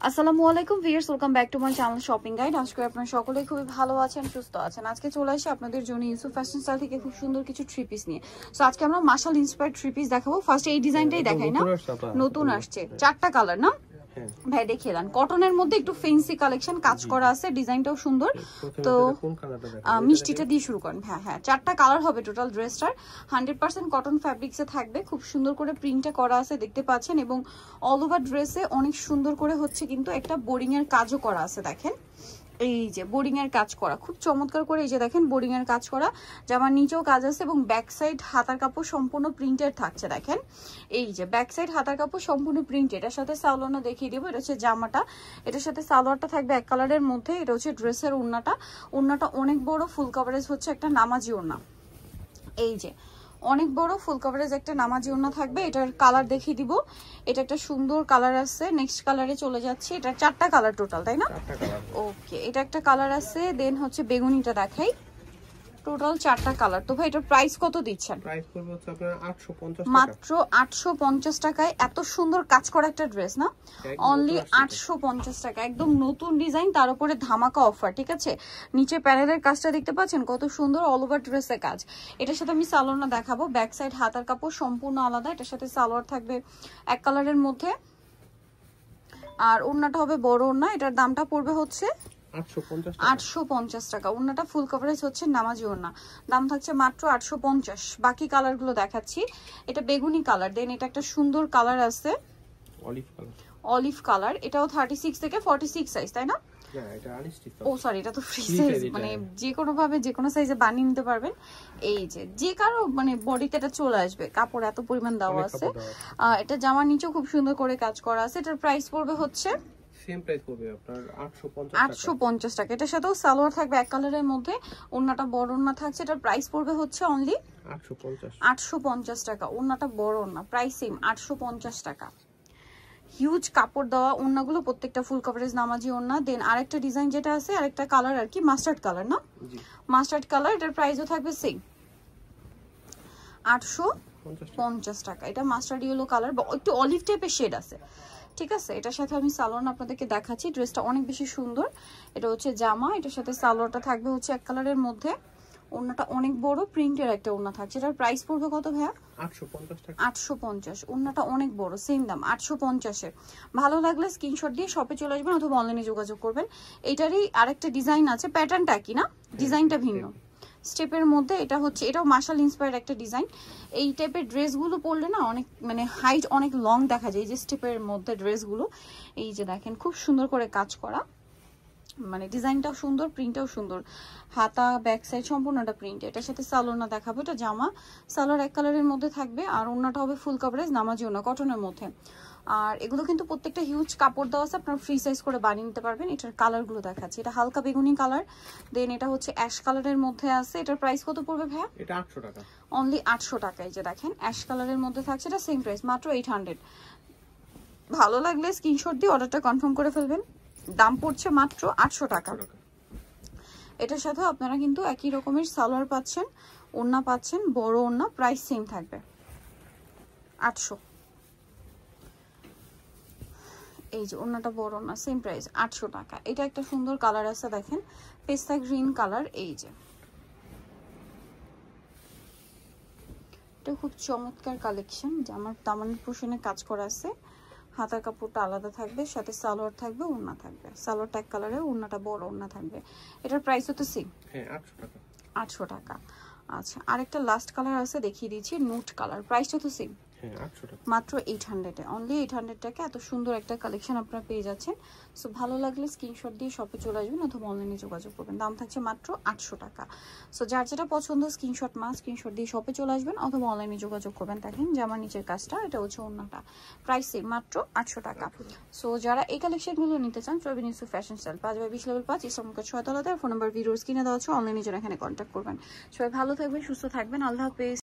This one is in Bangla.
আসসালামু আলাইকুম viewers, welcome back to my channel shopping guide. আশা করি আপনারা সকলেই খুবই ভালো আছেন, সুস্থ আছেন। আজকে চলে আসি আপনাদের জন্য ইউসুফ ফ্যাশন স্টাইল থেকে খুব সুন্দর কিছু থ্রি পিস নিয়ে। সো আজকে আমরা মাশাল ইন্সপায়ার্ড থ্রি পিস দেখাবো। ফার্স্ট এই ডিজাইনটাই দেখাই না, নতুন আসছে, চারটা কালার না ভাই, দেখিয়ে দেন। কটনের মধ্যে একটু ফেন্সি কালেকশন কাজ করা আছে, ডিজাইনটাও সুন্দর। তো মিষ্টিটা দিয়ে শুরু করেন। হ্যাঁ, চারটা কালার হবে টোটাল ড্রেসটার। 100% কটন ফ্যাব্রিক্সে থাকবে, খুব সুন্দর করে প্রিন্টটা করা আছে দেখতে পাচ্ছেন, এবং অল ওভার ড্রেসে অনেক সুন্দর করে হচ্ছে কিন্তু একটা বোরিং এর কাজও করা আছে। দেখেন এই যে বোরিং এর কাজ করা, খুব চমৎকার করে। এই যে দেখেন বোরিং এর কাজ করা, জামার নিচেও কাজ আছে, এবং ব্যাক সাইড হাতার কাপড় সম্পূর্ণ প্রিন্টেড থাকছে। দেখেন এই যে ব্যাক সাইড হাতার কাপড় সম্পূর্ণ প্রিন্টেড। এটার সাথে সালোয়ারটা দেখিয়ে দেবো। এটা হচ্ছে জামাটা, এটার সাথে সালোয়ারটা থাকবে এক কালারের মধ্যে। এটা হচ্ছে ড্রেসের ওড়নাটা অনেক বড়, ফুল কভারেজ হচ্ছে একটা নামাজি ওড়না। এই যে অনেক বড় ফুল কভারেজ একটা নামাজি ওড়না থাকবে। এটার কালার দেখিয়ে দিব। এটা একটা সুন্দর কালার আছে। নেক্সট কালারে চলে যাচ্ছি। এটা চারটা কালার টোটাল, তাই না? ওকে, এটা একটা কালার আছে, দেন হচ্ছে বেগুনিটা দেখাই। টোটাল চারটা কালার। তো ভাই এটার প্রাইস কত দিচ্ছেন? প্রাইস করব হচ্ছে আপনার 850 টাকা, মাত্র 850 টাকায় এত সুন্দর কাজ করা একটা ড্রেস না, অনলি 850 টাকা। একদম নতুন ডিজাইন, তার উপরে ধামাকা অফার। ঠিক আছে, নিচে প্যানেলের কাজটা দেখতে পাচ্ছেন কত সুন্দর, অল ওভার ড্রেসের কাজ। এটার সাথে আমি সালোয়ারটা দেখাবো। ব্যাক সাইড হাতার কাপড় সম্পূর্ণ আলাদা। এটার সাথে সালোয়ার থাকবে এক কালারের মধ্যে, আর ওড়নাটা হবে বড় ওড়না। এটার দামটা পড়বে হচ্ছে 850 টাকা। ওড়নাটা ফুল কভারেজ হচ্ছে নামাজি ওড়না, দাম থাকছে মাত্র 850। বাকি কালার গুলো দেখাচ্ছি। এটা বেগুনি কালার, দেন এটা একটা সুন্দর কালার আছে অলিভ কালার। এটাও 36 থেকে 46 সাইজ, তাই না? ও সরি, এটা তো ফ্রি সাইজ, মানে যে কোনো ভাবে যে কোনো সাইজে বানিয়ে নিতে পারবেন। এই যে কারো মানে বডিতে এটা চলে আসবে, কাপড় এত পরিমাণ দেওয়া আছে। এটা জামার নিচেও খুব সুন্দর করে কাজ করা আছে। এটার প্রাইস পড়বে হচ্ছে সেম প্রাইস পড়বে আপনার 850 টাকা। এটার সাথেও সালোয়ার থাকবে এক কালারের মধ্যে, ওড়নাটা বড় ওড়না থাকছে। এটার প্রাইস পড়বে হচ্ছে অনলি 850 টাকা। ওড়নাটা বড় ওড়না, প্রাইস সেম 850 টাকা। হিউজ কাপড় দেওয়া ওড়নাগুলো, প্রত্যেকটা ফুল কভারেজ নামাজি ওড়না। দেন আরেকটা ডিজাইন যেটা আছে, আরেকটা কালার আর কি, মাস্টার্ড কালার না, মাস্টার্ড কালার। এটার প্রাইসও থাকবে সেম 850 টাকা। এটা মাস্টার্ড ইয়েলো কালার, একটু অলিভ টাইপের শেড আছে। ঠিক আছে, এটার সাথে আমি সালোয়ার আপনাদেরকে দেখাচ্ছি। ড্রেসটা অনেক বেশি সুন্দর। এটা হচ্ছে জামা, এটার সাথে সালোয়ারটা থাকবে হচ্ছে এক কালারের মধ্যে। ওড়নাটা অনেক বড় প্রিন্টের একটা ওড়না থাকছে। এটার প্রাইস পড়বে কত ভাইয়া? 850 টাকা। 850। ওড়নাটা অনেক বড়, সেম দাম 850-এ। ভালো লাগলে স্ক্রিনশট দিয়ে শপে চলে আসবেন অথবা অনলাইনে যোগাযোগ করবেন। এটারই আরেকটা ডিজাইন আছে, প্যাটার্নটা কি না, ডিজাইনটা ভিন্ন স্টেপের মধ্যে। এটা হচ্ছে, এটাও মাশাল ইন্সপায়ার্ড একটা ডিজাইন। এই টাইপের ড্রেসগুলো পরলে না অনেক মানে হাইট অনেক লং দেখা যায়, এই যে স্টেপের মধ্যে ড্রেসগুলো। এই যে দেখেন খুব সুন্দর করে কাজ করা, মানে ডিজাইনটাও সুন্দর, প্রিন্টটাও সুন্দর। হাতা ব্যাক সাইড সম্পূর্ণটা প্রিন্ট। এটার সাথে সালোয়ারটা দেখাবো। এটা জামা, সালোয়ার এক কালারের মধ্যে থাকবে, আর ওড়নাটা হবে ফুল কভারেজ নামাজি ওড়না, কটনের মধ্যে। আর এগুলো কিন্তু প্রত্যেকটা হিউজ কাপড় দেওয়া আছে, আপনারা ফ্রি সাইজ করে বানিয়ে নিতে পারবেন। এটার কালারগুলো দেখাচ্ছি। এটা হালকা বেগুনি কালার, দেন এটা হচ্ছে অ্যাশ কালারের মধ্যে আছে। এটার প্রাইস কত পড়বে ভাইয়া? এটা 800 টাকা, অনলি 800 টাকা। এই যে দেখেন অ্যাশ কালারের মধ্যে থাকছে, এটা সেম প্রাইস মাত্র 800। ভালো লাগলে স্ক্রিনশট দিয়ে অর্ডারটা কনফার্ম করে ফেলবেন। দাম পড়ছে মাত্র 800 টাকা। এটার সাথে আপনারা কিন্তু একই রকমের সালোয়ার পাচ্ছেন, ওড়না পাচ্ছেন, বড় ওড়না, প্রাইস সেম থাকবে 800। এই যে ওড়নাটা বড় ওড়না, সেম প্রাইস 800 টাকা। এটা একটা সুন্দর কালার আছে, দেখেন পেস্তা গ্রিন কালার। এই যে এটা খুব চমৎকার কালেকশন। জামার দামানের পোর্শনে কাজ করা আছে, হাতার কাপড়টা আলাদা থাকবে, সাথে সালোয়ার থাকবে, ওড়না থাকবে। সালোয়ার ট্যাগ কালারের, ওড়নাটা বড় ওড়না থাকবে। এটার প্রাইস হচ্ছে সেম 800 টাকা। 800 টাকা। আচ্ছা, আরেকটা লাস্ট কালার আছে দেখিয়ে দিচ্ছি, নুট কালার। প্রাইসটা তো সেম, মাত্র 800-এ। অনলি 800 টাকা এত সুন্দর একটা কালেকশন আপনারা পেয়ে যাচ্ছেন। সো ভালো লাগলে স্ক্রিনশট দিয়ে শপে চলে আসবেন অথবা অনলাইনে যোগাযোগ করবেন। দাম থাকছে মাত্র 800 টাকা। সো যার যেটা পছন্দ স্ক্রিনশট দিয়ে শপে চলে আসবেন অথবা অনলাইনে যোগাযোগ করবেন। দেখেন জামার নিচের কাজটা, এটা হচ্ছে ওড়নাটা, প্রাইস সেম মাত্র 800 টাকা। সো যারা এই কালেকশনগুলো নিতে চান, চলবেন Yusuf fashion style, 5/20 level 5, Islampur 6 তলাতে। ফোন নাম্বার ভিডিওর স্ক্রিনে দেওয়া আছে, অনলাইনে জন্য এখানে কন্ট্যাক্ট করবেন। সবাই ভালো থাকবেন, সুস্থ থাকবেন, আল্লাহ হাফেজ।